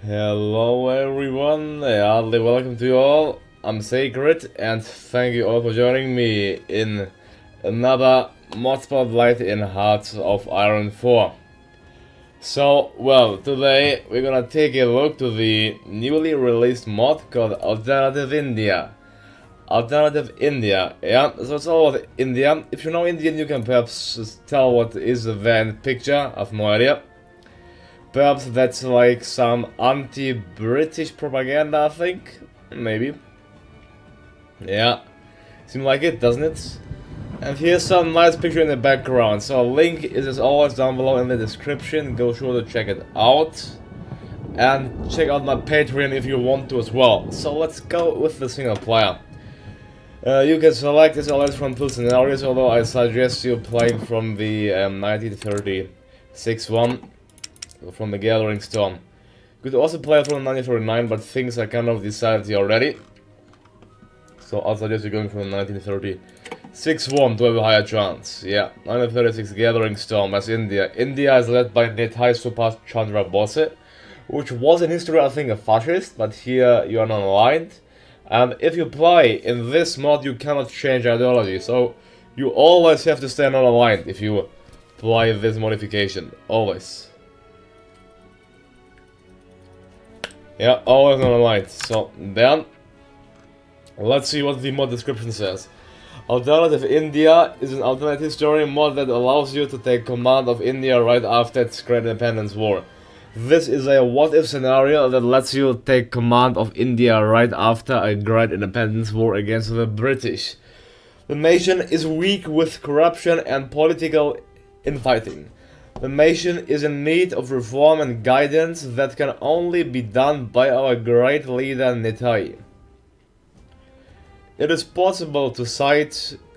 Hello everyone, heartily welcome to you all. I'm Sacred and thank you all for joining me in another mod spotlight in Hearts of Iron 4. So, well, today we're gonna take a look to the newly released mod called Alternative India. Alternative India, yeah, so it's all about India. If you know Indian, you can perhaps just tell what is the van picture, I have no idea. Perhaps that's like some anti-British propaganda, I think? Maybe. Yeah, seems like it, doesn't it? And here's some nice picture in the background. So a link is as always down below in the description. Go sure to check it out. And check out my Patreon if you want to as well. So let's go with the single player. You can select as always from two scenarios, although I suggest you playing from the 1936 one. From the Gathering Storm. You could also play from the 1939, but things are kind of decided already. So I'll suggest you going from the 1936 one to have a higher chance. Yeah, 1936 Gathering Storm as India. India is led by Netai Subhash Chandra Bose, which was in history I think a fascist, but here you are not aligned. And if you play in this mod, you cannot change ideology, so you always have to stay non-aligned if you play this modification. Always. Yeah, always non-aligned. So then, let's see what the mod description says. Alternative India is an alternative story mod that allows you to take command of India right after its Great Independence War. This is a what-if scenario that lets you take command of India right after a Great Independence War against the British. The nation is weak with corruption and political infighting. The nation is in need of reform and guidance that can only be done by our great leader Netai. It is possible to side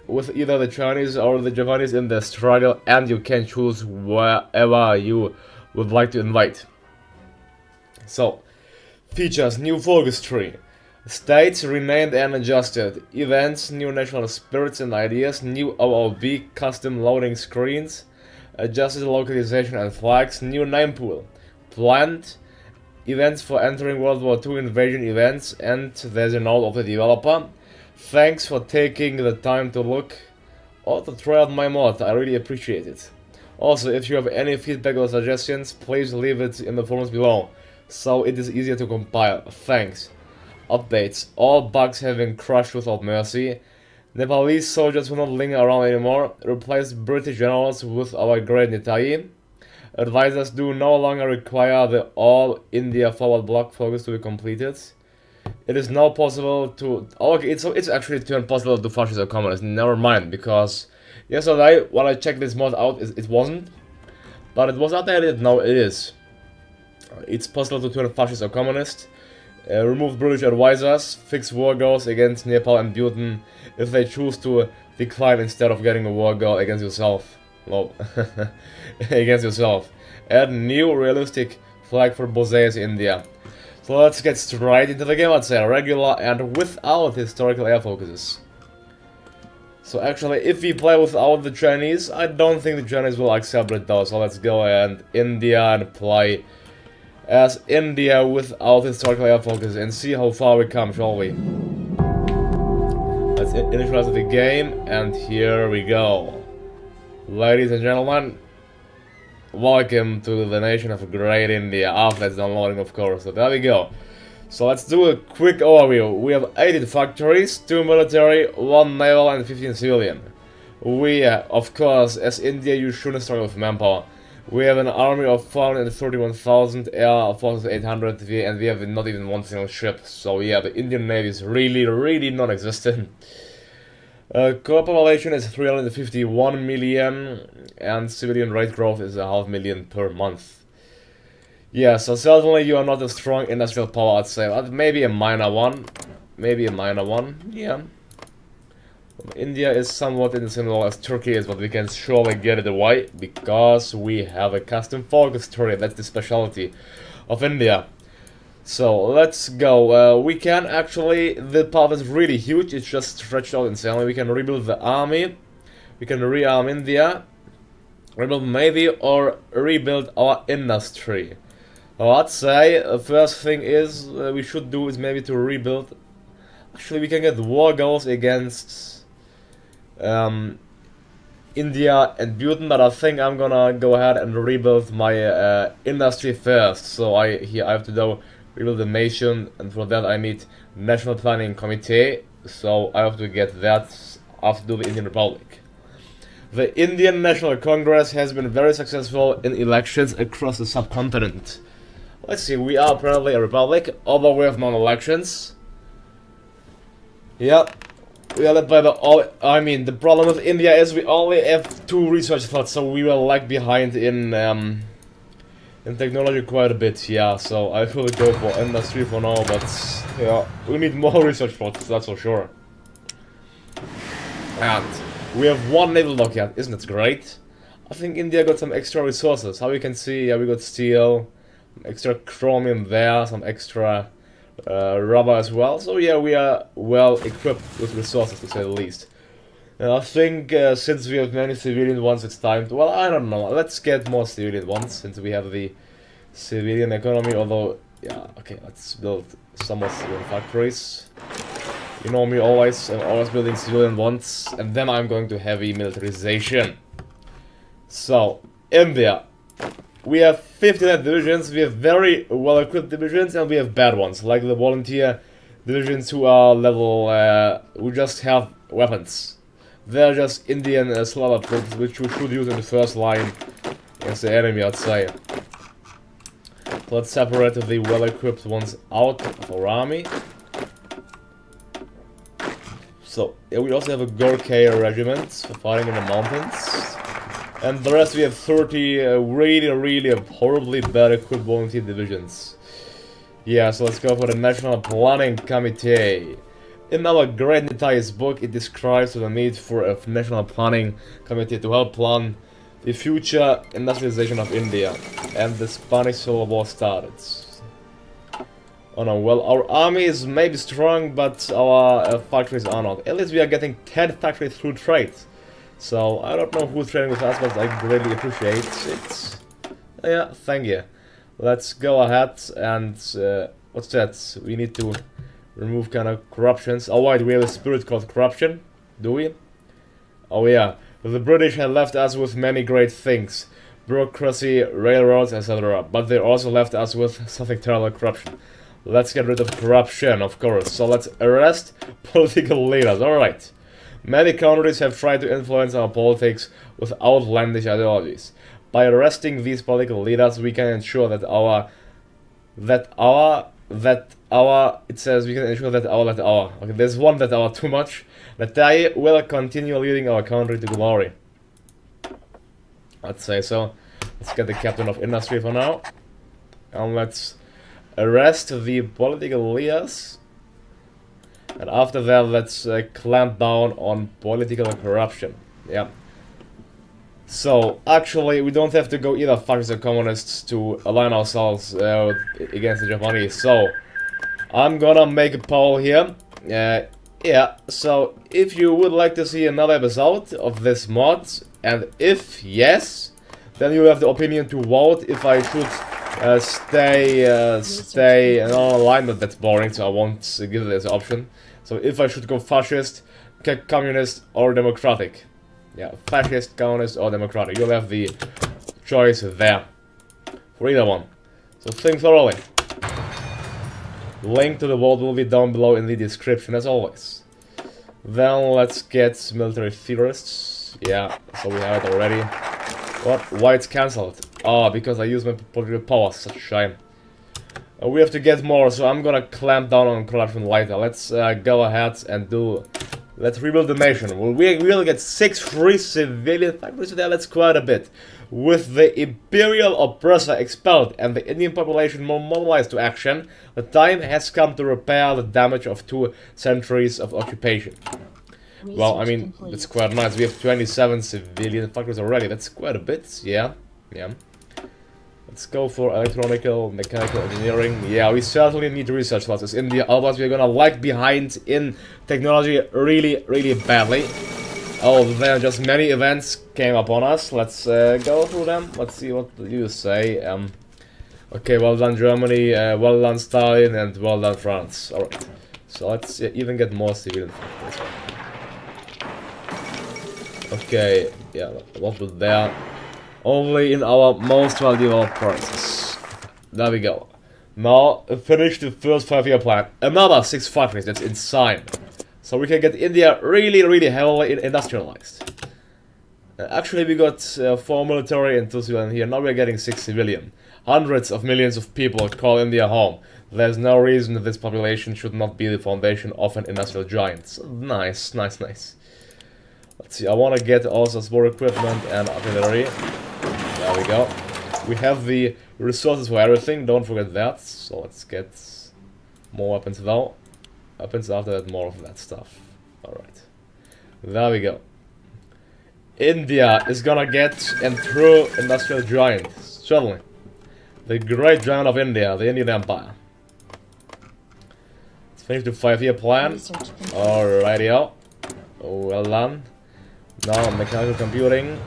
with either the Chinese or the Japanese in their struggle, and you can choose wherever you would like to invite. So, features new focus tree, states renamed and adjusted, events, new national spirits and ideas, new OOB custom loading screens, adjusted localization and flags, new name pool, planned events for entering World War II invasion events, and there's a note of the developer. Thanks for taking the time to look or to try out my mod, I really appreciate it. Also, if you have any feedback or suggestions, please leave it in the forums below, so it is easier to compile. Thanks. Updates. All bugs have been crushed without mercy. Nepalese soldiers will not linger around anymore. Replace British generals with our great Netai. Advisors do no longer require the all India forward block focus to be completed. It is now possible to... Oh, okay, it's actually turned possible to fascist or communist. Never mind, because yesterday, when I checked this mod out, it wasn't. But it was updated, now it is. It's possible to turn fascist or communist. Remove British advisors, fix war goals against Nepal and Bhutan if they choose to decline instead of getting a war goal against yourself. No, against yourself. Add new realistic flag for Bose's India. So let's get straight into the game, let's say, regular and without historical air focuses. So actually, if we play without the Chinese, I don't think the Chinese will accept it though, so let's go and India and play as India without historical air focus and see how far we come, shall we? Let's initialize the game, and here we go. Ladies and gentlemen, welcome to the nation of great India. After it's downloading, of course, so there we go. So let's do a quick overview. We have 18 factories, 2 military, 1 naval and 15 civilian. We, of course, as India, you shouldn't struggle with manpower. We have an army of 431,000, air forces 800, and we have not even one single ship. So yeah, the Indian Navy is really non-existent. Core population is 351 million, and civilian rate growth is 500,000 per month. Yeah, so certainly you are not a strong industrial power, I'd say. Maybe a minor one. Yeah. India is somewhat in the same level as Turkey is, but we can surely get it away because we have a custom focus turret. That's the specialty of India. So let's go. We can actually, the path is really huge. It's just stretched out insanely. We can rebuild the army. We can rearm India. rebuild Navy or rebuild our industry. Well, I'd say the first thing is we should do is maybe to rebuild. Actually, we can get war goals against India and Bhutan, but I think I'm gonna go ahead and rebuild my industry first. So I have to do rebuild the nation, and for that I need National Planning Committee. So I have to get that after the Indian Republic. The Indian National Congress has been very successful in elections across the subcontinent. Let's see, we are apparently a republic, although we have non-elections. Yeah, we are led by the problem with India is we only have 2 research slots, so we will lag behind in technology quite a bit. Yeah, so I will go for industry for now, but yeah, we need more research slots, that's for sure. And we have 1 naval dockyard, isn't it great? I think India got some extra resources. How you can see, yeah, we got steel, extra chromium there, some extra rubber as well. So yeah, we are well equipped with resources, to say the least. And I think since we have many civilian ones, it's time to, well, I don't know, let's get more civilian ones since we have the civilian economy. Although, yeah, okay, let's build some more civilian factories. You know me, I'm always building civilian ones, and then I'm going to heavy militarization. So, India. We have 59 divisions, we have very well-equipped divisions, and we have bad ones, like the volunteer divisions who are level, who just have weapons. They're just Indian slaughter troops, which we should use in the first line against the enemy, I'd say. So let's separate the well-equipped ones out of our army. So, yeah, we also have a Gurkha regiment for fighting in the mountains. And the rest we have 30 really horribly bad equipped volunteer divisions. Yeah, so let's go for the National Planning Committee. In our great Nitai's book, it describes the need for a National Planning Committee to help plan the future industrialization of India. And the Spanish Civil War started. Oh no, well, our army is maybe strong, but our factories are not. At least we are getting 10 factories through trade. So, I don't know who's trading with us, but I greatly appreciate it. Yeah, thank you. Let's go ahead and, what's that? We need to remove kind of corruptions. Oh wait, we have a spirit called corruption, do we? Oh yeah, the British had left us with many great things. Bureaucracy, railroads, etc. But they also left us with something terrible, corruption. Let's get rid of corruption, of course. So let's arrest political leaders, alright. Many countries have tried to influence our politics with outlandish ideologies. By arresting these political leaders, we can ensure that okay, there's one that our too much, that they will continue leading our country to glory. I'd say so. Let's get the captain of industry for now. And let's arrest the political leaders. And after that, let's clamp down on political corruption. Yeah. So, actually, we don't have to go either fascists or communists to align ourselves against the Japanese. So, I'm gonna make a poll here. Yeah, so if you would like to see another episode of this mod, and if yes, then you have the opinion to vote if I should stay in alignment. That's boring, so I won't give it as an option. So if I should go fascist, communist, or democratic. Yeah, fascist, communist, or democratic. You'll have the choice there for either one. So think thoroughly. Link to the vote will be down below in the description as always. Then let's get military theorists. Yeah, so we have it already. What? Why it's cancelled? Oh, because I used my political power. Such a shame. We have to get more, so I'm gonna clamp down on corruption later. Let's go ahead and do... Let's rebuild the nation. Well, we will get 6 free civilian factories there. That's quite a bit. With the imperial oppressor expelled and the Indian population more mobilized to action, the time has come to repair the damage of 2 centuries of occupation. Well, I mean, that's quite nice. We have 27 civilian factories already. That's quite a bit. Yeah. Let's go for electronical, mechanical engineering. Yeah, we certainly need research classes in India, otherwise we're gonna lag behind in technology really badly. Oh, then just many events came upon us. Let's go through them. Let's see what you say. Okay, well done Germany, well done Stalin, and well done France. Alright, so let's even get more civilian factories. Okay, yeah, what put there? Only in our most well-developed provinces. There we go. Now, finish the first 5-year plan. Another 6 factories, that's insane. So we can get India really, really heavily industrialized. Actually, we got 4 military and 2 civilian here. Now we're getting 6 civilian. Hundreds of millions of people call India home. There's no reason that this population should not be the foundation of an industrial giant. So, nice, nice, nice. Let's see, I want to get also more equipment and artillery. There we go. We have the resources for everything, don't forget that. So let's get more weapons though. Weapons after that, more of that stuff. Alright. There we go. India is gonna get a true industrial giant. Certainly. The great giant of India, the Indian Empire. Let's finish the 5-year plan. Alrighty-o. Well done. Now mechanical computing.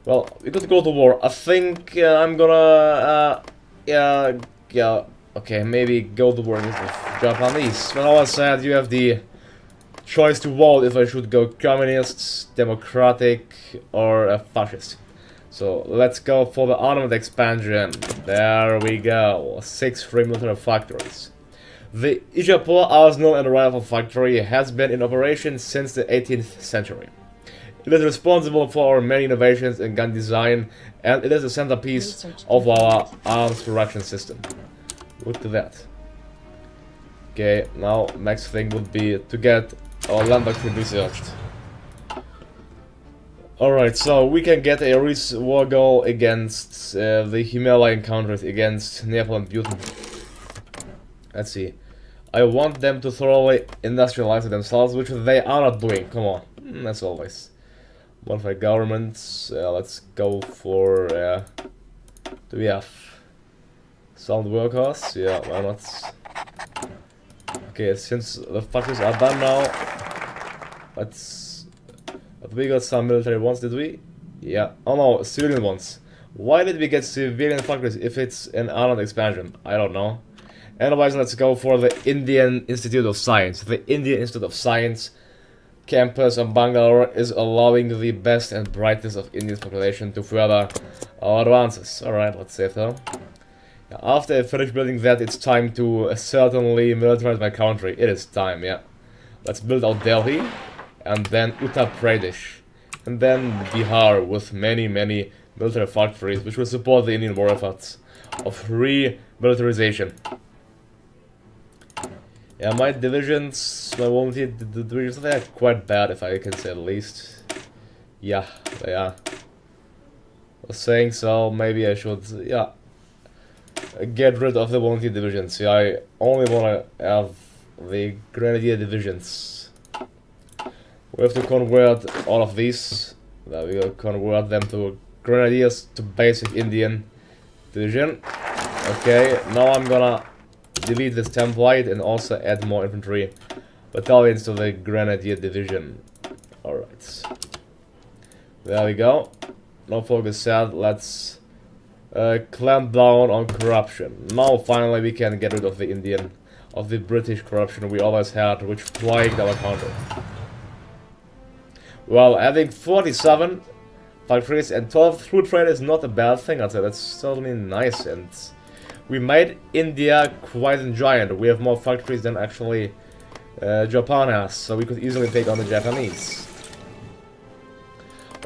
Well, we could go to war. I think I'm gonna yeah, okay, maybe go to war with Japanese. When all I said, you have the choice to vote if I should go communist, democratic, or fascist. So let's go for the armament expansion. There we go. 6 free military factories. The Ijapur Arsenal and Rifle Factory has been in operation since the 18th century. It is responsible for our many innovations in gun design, and it is the centerpiece of our arms production system. Look to that. Okay, now next thing would be to get our land doctrine researched. Alright, so we can get a war goal against the Himalayan countries, against Nepal and Bhutan. Let's see. I want them to thoroughly industrialize it themselves, which they are not doing. Come on, as always. Modify governments. Let's go for. Do we have sound workers? Yeah, why not? Okay, since the factories are done now, let's. But we got some military ones, did we? Yeah. Oh no, civilian ones. Why did we get civilian factories if it's an armed expansion? I don't know. Otherwise, let's go for the Indian Institute of Science. The Indian Institute of Science campus of Bangalore is allowing the best and brightest of India's population to further our advances. Alright, let's save them. After I finish building that, it's time to certainly militarize my country. It is time, yeah. Let's build out Delhi, and then Uttar Pradesh, and then Bihar with many, many military factories which will support the Indian war efforts of re-militarization. Yeah, my divisions, my volunteer divisions, they are quite bad, if I can say the least. Yeah, they are. I was saying so, maybe I should, yeah, get rid of the volunteer divisions. Yeah, I only want to have the grenadier divisions. We have to convert all of these. We will convert them to grenadiers, to basic Indian division. Okay, now I'm gonna delete this template and also add more infantry battalions to the grenadier division. Alright. There we go. No focus set. Let's clamp down on corruption. Now finally we can get rid of the British corruption we always had, which plagued our country. Well, having 47 factories and 12 through trade is not a bad thing, I'd say. That's certainly nice, and we made India quite a giant. We have more factories than actually Japan has, so we could easily take on the Japanese.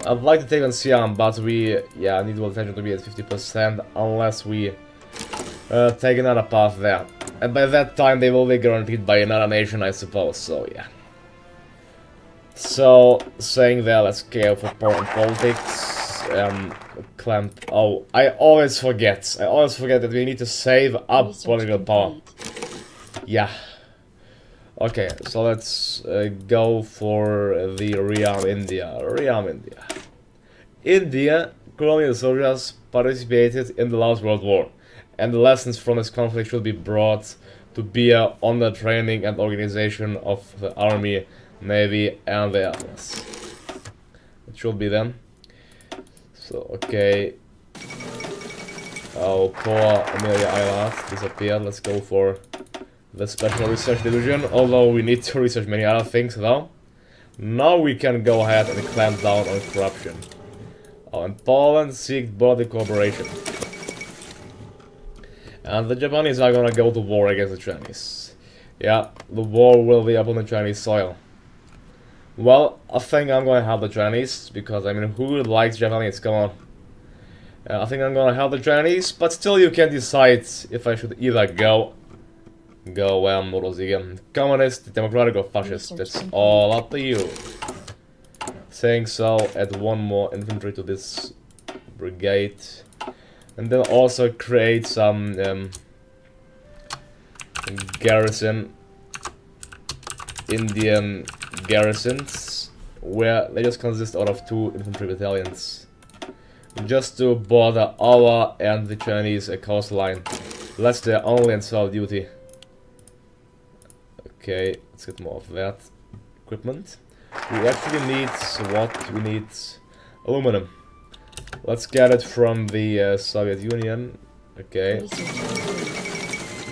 I'd like to take on Siam, but we, yeah, need world attention to be at 50% unless we take another path there. And by that time they will be guaranteed by another nation, I suppose, so yeah. So, saying that, let's go for power and politics. Clamp. Oh, I always forget that we need to save up political power. Yeah. Okay, so let's go for the rearm India. Rearm India. India, colonial soldiers participated in the last World War, and the lessons from this conflict should be brought to bear on the training and organization of the army, navy, and the air force. It should be them. So, okay. Oh, poor Amelia Earhart disappeared. Let's go for the Special Research Division, although we need to research many other things though. Now we can go ahead and clamp down on corruption. Oh, and Poland seek border cooperation. And the Japanese are gonna go to war against the Chinese. Yeah, the war will be upon the Chinese soil. Well, I think I'm gonna help the Chinese, because I mean, who likes Japanese? Come on. I think I'm gonna help the Chinese, but still you can decide if I should either go communist, democratic or fascist. That's all up to you. Saying so, add one more infantry to this brigade. And then also create some garrison, Indian garrisons, where they just consist out of 2 infantry battalions. Just to border our and the Chinese coastline. That's their only and sole duty. Okay, let's get more of that equipment. We actually need what? We need aluminum. Let's get it from the Soviet Union. Okay.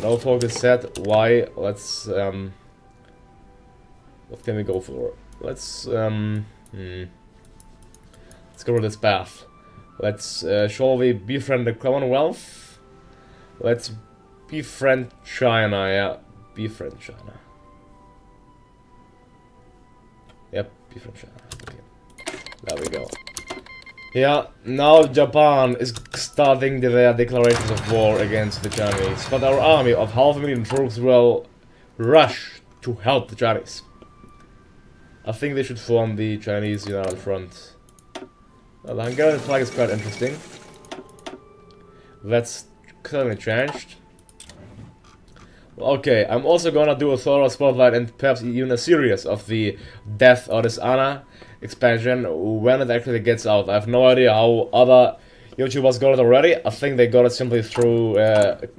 No focus set. Why? Let's what can we go for? Let's go with this path. Let's shall we befriend the Commonwealth? Let's befriend China. Yeah, befriend China. Yep, befriend China. Okay. There we go. Yeah, now Japan is starting their declarations of war against the Chinese, but our army of 500,000 troops will rush to help the Chinese. I think they should form the Chinese United Front. Well, the Hungarian flag is quite interesting. That's clearly changed. Okay, I'm also gonna do a thorough spotlight and perhaps even a series of the Death or Dishonor expansion when it actually gets out. I have no idea how other YouTubers got it already. I think they got it simply through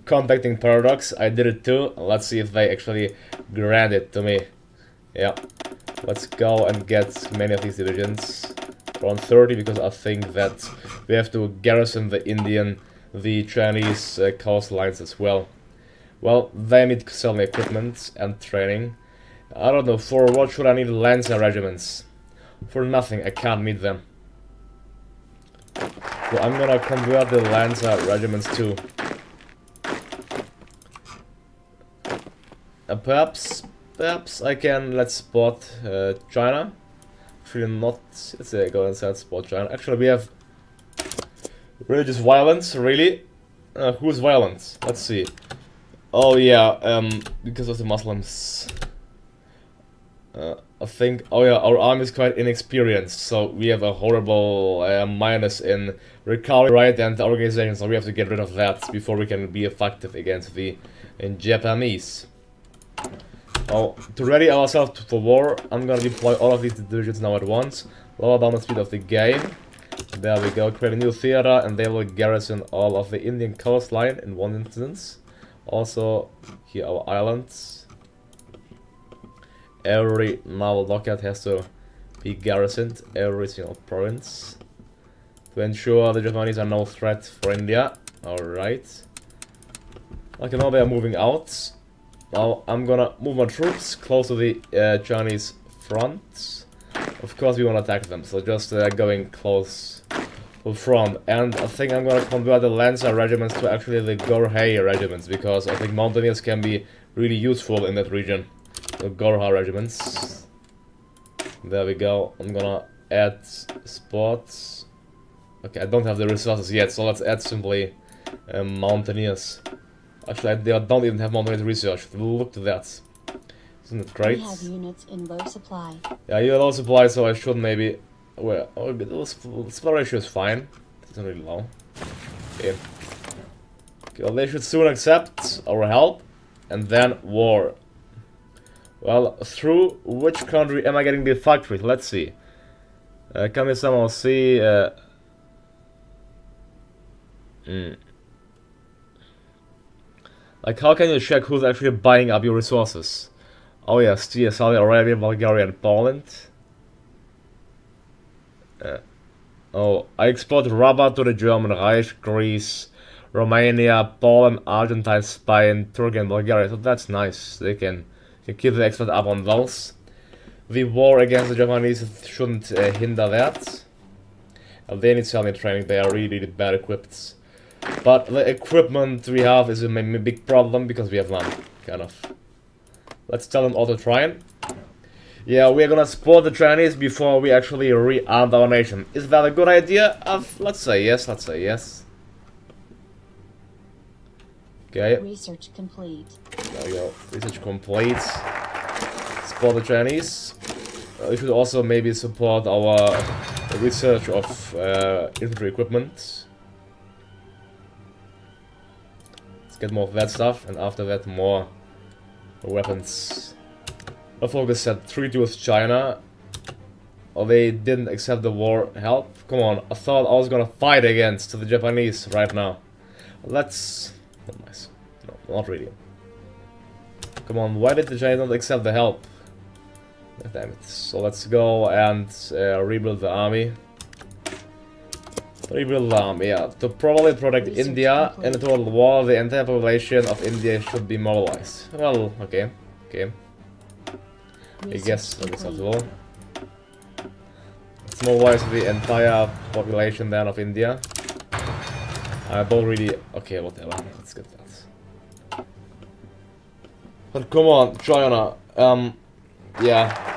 contacting Paradox. I did it too. Let's see if they actually grant it to me. Yeah. Let's go and get many of these divisions. Around 30, because I think that we have to garrison the Chinese coastlines as well. Well, they need certainly equipment and training. I don't know, for what should I need Lancer regiments? For nothing, I can't meet them. So I'm gonna convert the Lancer regiments too. Perhaps I can, let's spot China. Actually not, let's go inside spot China. Actually we have religious violence, really? Who's violent? Let's see. Oh yeah, because of the Muslims. I think, oh yeah, our army is quite inexperienced, so we have a horrible minus in recovery rate and organization, so we have to get rid of that before we can be effective against the Japanese. Oh, to ready ourselves for war, I'm gonna deploy all of these divisions now at once, lower down the speed of the game. There we go, create a new theater, and they will garrison all of the Indian coastline in one instance. Also, here our islands. Every naval docket has to be garrisoned, every single province, to ensure the Japanese are no threat for India. Alright. Okay, now they are moving out. Now I'm gonna move my troops close to the Chinese front. Of course we want to attack them, so just going close to the front. And I think I'm gonna convert the Lancer regiments to actually the Gorhei regiments, because I think mountaineers can be really useful in that region. The Gorha regiments. There we go. I'm gonna add spots. Okay, I don't have the resources yet, so let's add simply mountaineers. Actually, they don't even have mountaineers research. Look at that. Isn't it great? We have units in low supply. Yeah, you're low supply, so I should maybe. Well, the supply ratio is fine. It's not really low. Okay. Okay, well, they should soon accept our help, and then war. Well, through which country am I getting the factories? Let's see. Can we somehow see? Like, how can you check who's actually buying up your resources? Oh yes, Saudi Arabia, Bulgaria, and Poland. Oh, I export rubber to the German Reich, Greece, Romania, Poland, Argentine, Spain, Turkey, and Bulgaria. So that's nice. They can keep the export up on those. The war against the Japanese shouldn't hinder that. They need some training. They are really bad equipped. But the equipment we have is a big problem because we have none, kind of. Let's tell them auto-train. Yeah, we're gonna support the Chinese before we actually re-arm our nation. Is that a good idea? Let's say yes, let's say yes. Okay. Research complete. There we go. Research complete. Support the Chinese. We should also maybe support our research of infantry equipment. Let's get more of that stuff, and after that more weapons. Our focus said treaty with China. Oh, they didn't accept the war help. Come on, I thought I was gonna fight against the Japanese right now. Let's... Not nice. No, not really. Come on, why did the Chinese not accept the help? Damn it. So let's go and rebuild the army. Rebuild the army, yeah. To probably protect India in a total war, the entire population of India should be mobilized. Well, okay. Okay. I guess that's acceptable. Let's mobilize the entire population then of India. I don't really... Okay, whatever. Let's get that. But come on, China. Yeah.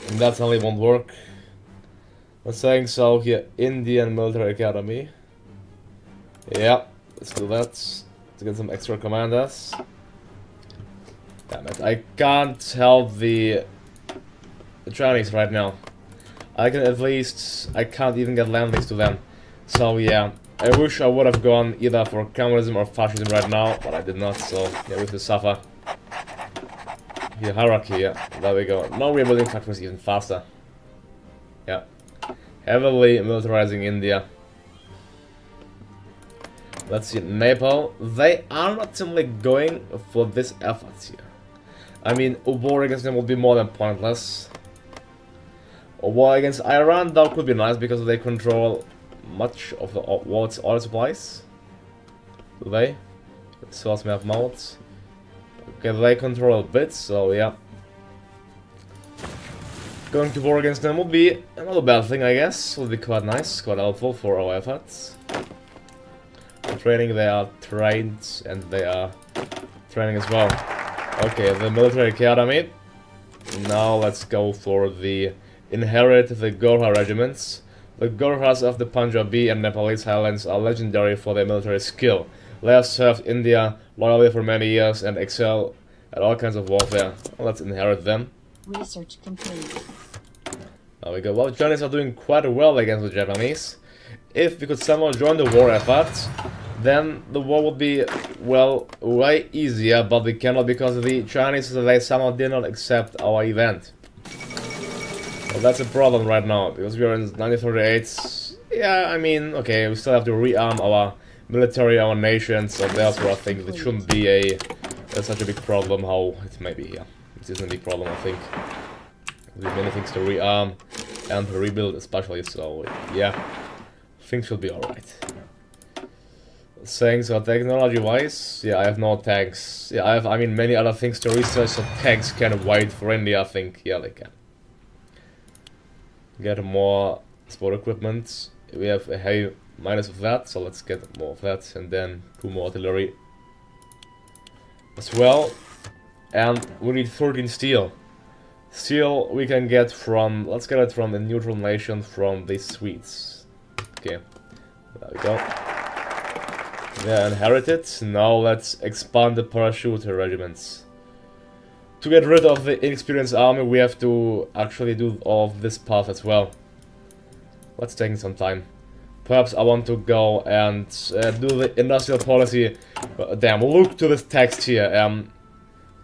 And that only won't work. I'm saying so here. Indian Military Academy. Yeah, let's do that. Let's get some extra commanders. Damn it, I can't help the Chinese right now. I can at least... I can't even get land lease to them. So yeah, I wish I would have gone either for communism or fascism right now, but I did not, so yeah, we have to suffer. Here, hierarchy, yeah, there we go. Now we're building factories even faster. Yeah. Heavily militarizing India. Let's see, Nepal. They are not simply going for this effort here. I mean, a war against them would be more than pointless. A war against Iran, that could be nice because they control much of the world's oil supplies. Do they? Source map modes. Okay, they control a bit, so yeah. Going to war against them would be another bad thing, I guess. Would be quite nice, quite helpful for our efforts. Training, they are trained, and they are training as well. Okay, the military academy. Now let's go for the inherit the Gorkha regiments. The Gorkhas of the Punjabi and Nepalese highlands are legendary for their military skill. They have served India loyally for many years and excel at all kinds of warfare. Well, let's inherit them. Research complete. There we go. Well, the Chinese are doing quite well against the Japanese. If we could somehow join the war effort, then the war would be, well, way easier, but we cannot because the Chinese, they somehow did not accept our event. Well, that's a problem right now, because we are in 1938. Yeah, I mean, okay, we still have to rearm our military, our nation, so therefore I think it shouldn't be such a big problem how it may be here. It isn't a big problem, I think. There's many things to rearm and to rebuild especially, so yeah, things should be alright. Saying so technology-wise, yeah, I have no tanks. Yeah, I mean, many other things to research, so tanks can wait for India, I think. Yeah, they can. Get more sport equipment. We have a heavy minus of that, so let's get more of that, and then 2 more artillery as well. And we need 13 steel. Steel we can get from, let's get it from the neutral nation, from the Swedes. Okay, there we go. They're inherited. Now let's expand the parachute regiments. To get rid of the inexperienced army, we have to actually do all of this path as well. Let's take some time. Perhaps I want to go and do the industrial policy. Damn, look to this text here.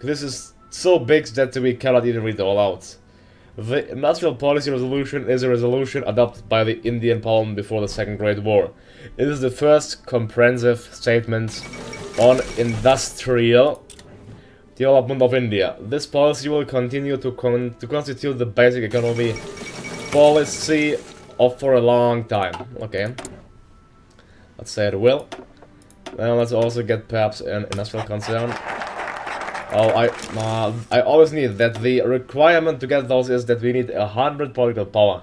This is so big that we cannot even read it all out. The industrial policy resolution is a resolution adopted by the Indian Parliament before the Second Great War. It is the first comprehensive statement on industrial development of India. This policy will continue to constitute the basic economy policy for a long time. Okay. Let's say it will. Then let's also get perhaps an industrial concern. Oh, I always need that the requirement to get those is that we need 100 political power.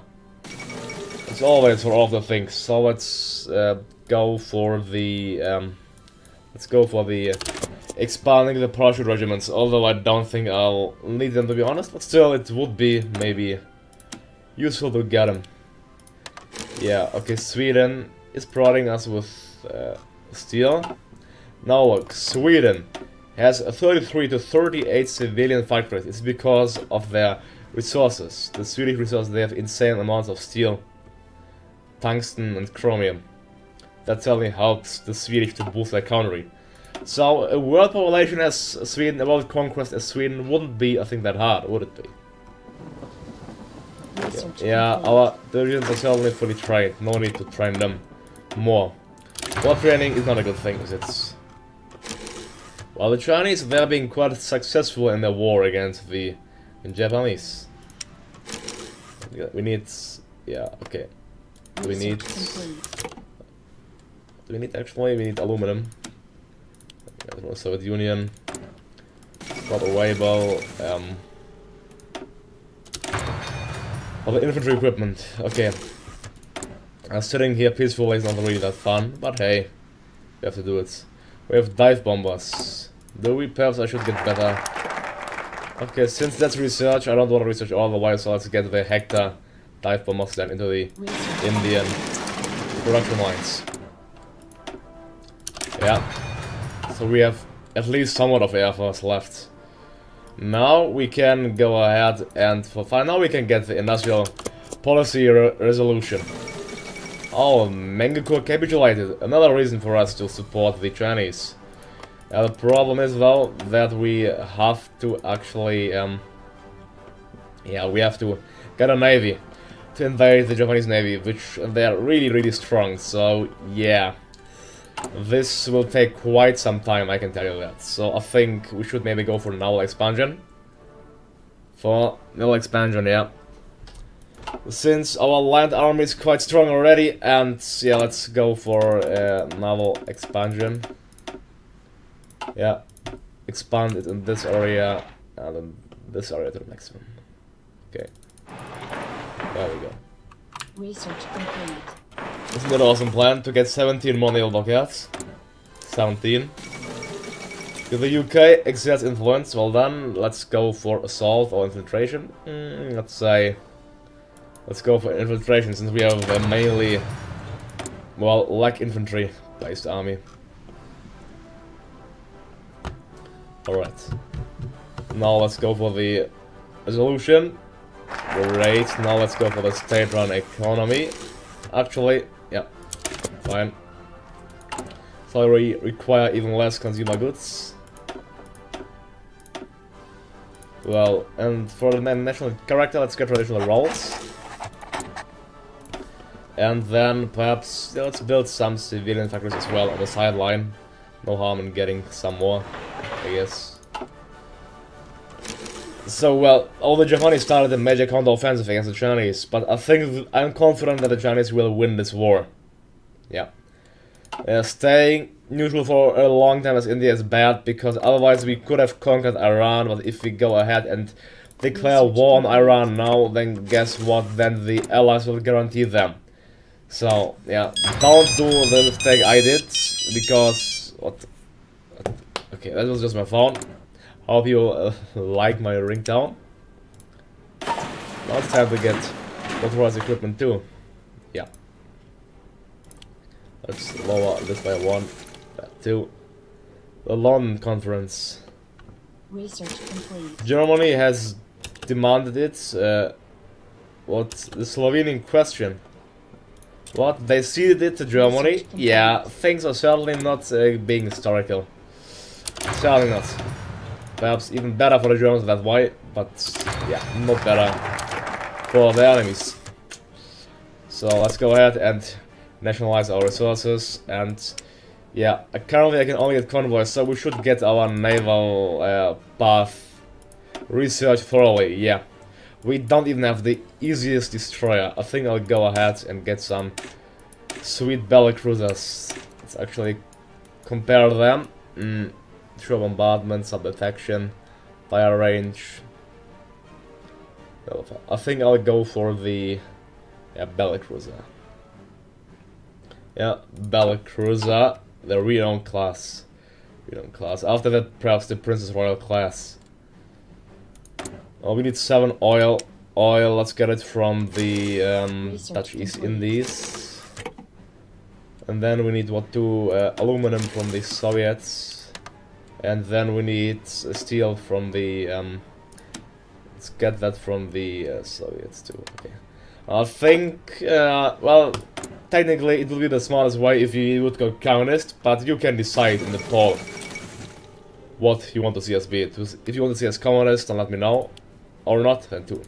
It's always for all of the things. So let's go for the expanding the parachute regiments. Although I don't think I'll need them, to be honest, but still it would be maybe useful to get them. Yeah, okay, Sweden is providing us with steel. Now look, Sweden has 33 to 38 civilian factories. It's because of their resources. The Swedish resources, they have insane amounts of steel, tungsten and chromium. That certainly helps the Swedish to boost their economy. So a world population as Sweden, a world conquest as Sweden wouldn't be, I think, that hard, would it be? Yeah, our divisions are certainly fully trained. No need to train them more. War training is not a good thing, it's... Well, the Chinese, they're being quite successful in their war against the Japanese. We need... yeah, okay. We need actually, we need aluminum. Soviet Union. Not available. Other infantry equipment. Okay. Sitting here peacefully is not really that fun, but hey, we have to do it. We have dive bombers. Do we? Perhaps I should get better. Okay, since that's research, I don't want to research all the way, so let's get the Hector dive bombers then into the Indian production lines. Yeah. So we have at least somewhat of Air Force left. Now we can go ahead and now we can get the industrial policy resolution. Oh, Mengakur capitulated. Another reason for us to support the Chinese. The problem is though that we have to actually, yeah, we have to get a navy to invade the Japanese navy, which they're really strong. So yeah, this will take quite some time, I can tell you that. So I think we should maybe go for naval expansion. Yeah. Since our land army is quite strong already, and yeah, let's go for naval expansion. Yeah, expand it in this area and in this area to the maximum. Okay, there we go. Research complete. Isn't it an awesome plan to get 17 more naval dockyards? 17. If the UK exerts influence, well done. Let's go for assault or infiltration. Let's go for infiltration, since we have a mainly, well, light infantry based army. Alright. Now let's go for the resolution. Great. Now let's go for the state-run economy. Actually, yeah, fine. So we require even less consumer goods. Well, and for the national character, let's get traditional roles. And then perhaps, yeah, let's build some civilian factories as well on the sideline. No harm in getting some more, I guess. So, well, all the Japanese started a major counter-offensive against the Chinese, but I'm confident that the Chinese will win this war. Yeah. Staying neutral for a long time as India is bad, because otherwise we could have conquered Iran, but if we go ahead and declare war on Iran now, then guess what, then the Allies will guarantee them. So, yeah, don't do the mistake I did, because... Okay, that was just my phone. Hope you like my ringtone. Now it's time to get authorized equipment too. Yeah. Let's lower this by 1, 2. The London Conference. Research complete. Germany has demanded it. What? The Slovenian question. What? They ceded it to Germany? Yeah, things are certainly not being historical. Certainly not. Perhaps even better for the Germans that way, but yeah, not better for the enemies. So let's go ahead and nationalize our resources, and yeah, currently I can only get convoys, so we should get our naval path researched thoroughly. Yeah, we don't even have the easiest destroyer. I think I'll go ahead and get some Sweet Bella Cruisers. Let's actually compare them. Sure, bombardment, sub-detection, fire range. I think I'll go for the Bella Cruiser. Yeah, Bella Cruiser, the renowned class. After that, perhaps the Princess Royal class. Oh, we need 7 oil. Let's get it from the Dutch East Indies. And then we need 2 aluminum from the Soviets. And then we need steel from the let's get that from the Soviets too. Okay. I think well, technically it would be the smartest way if you would go communist, but you can decide in the poll what you want to see us be. If you want to see us communist, then let me know. Or not, then too.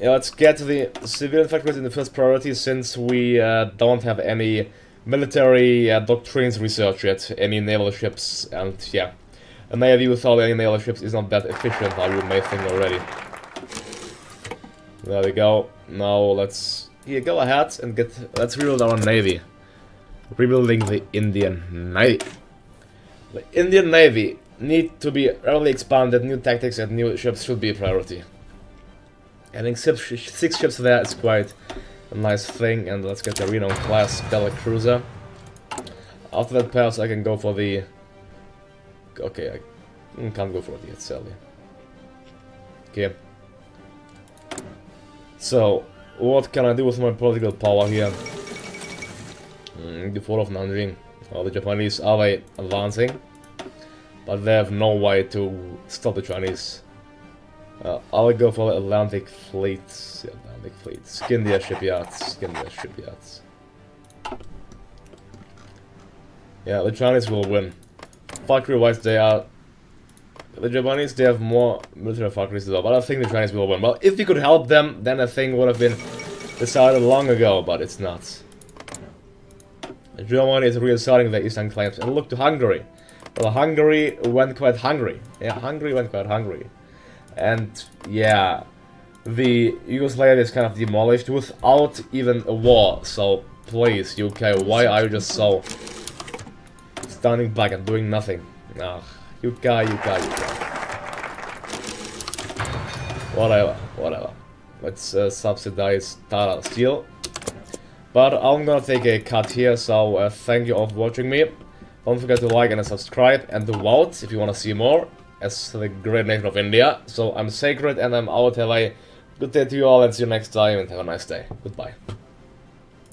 Yeah, let's get to the civilian factories in the first priority, since we don't have any military doctrines research yet, any naval ships, and yeah. A navy without any naval ships is not that efficient, how you may think already. There we go. Now let's go ahead and let's rebuild our navy. Rebuilding the Indian Navy. The Indian Navy need to be early expanded. New tactics and new ships should be a priority. Having 6 ships there is quite a nice thing, and let's get the renowned class Bella Cruiser. After that perhaps I can go for the... Okay, I can't go for it yet, sadly. Okay. So, what can I do with my political power here? The fall of Nanjing. Well, the Japanese are advancing, but they have no way to stop the Chinese. I'll go for the Atlantic Fleet. The Atlantic Fleet. Skin their shipyards. Yeah, the Chinese will win. Factory-wise, they are... The Japanese, they have more military factories as well, but I think the Chinese will win. Well, if we could help them, then the thing would have been decided long ago, but it's not. Germany is reasserting their eastern claims. And look to Hungary. Well, Hungary went quite hungry. Yeah, Hungary went quite hungry. And, yeah, the Yugoslavia is kind of demolished without even a war. So, please, UK, why are you just so standing back and doing nothing? Ugh. UK. Whatever. Let's subsidize Tata Steel. But I'm gonna take a cut here, so thank you all for watching me. Don't forget to like and subscribe and to vote if you want to see more as the great nation of India. So I'm Sacred and I'm out. Have a good day to you all and see you next time and have a nice day. Goodbye.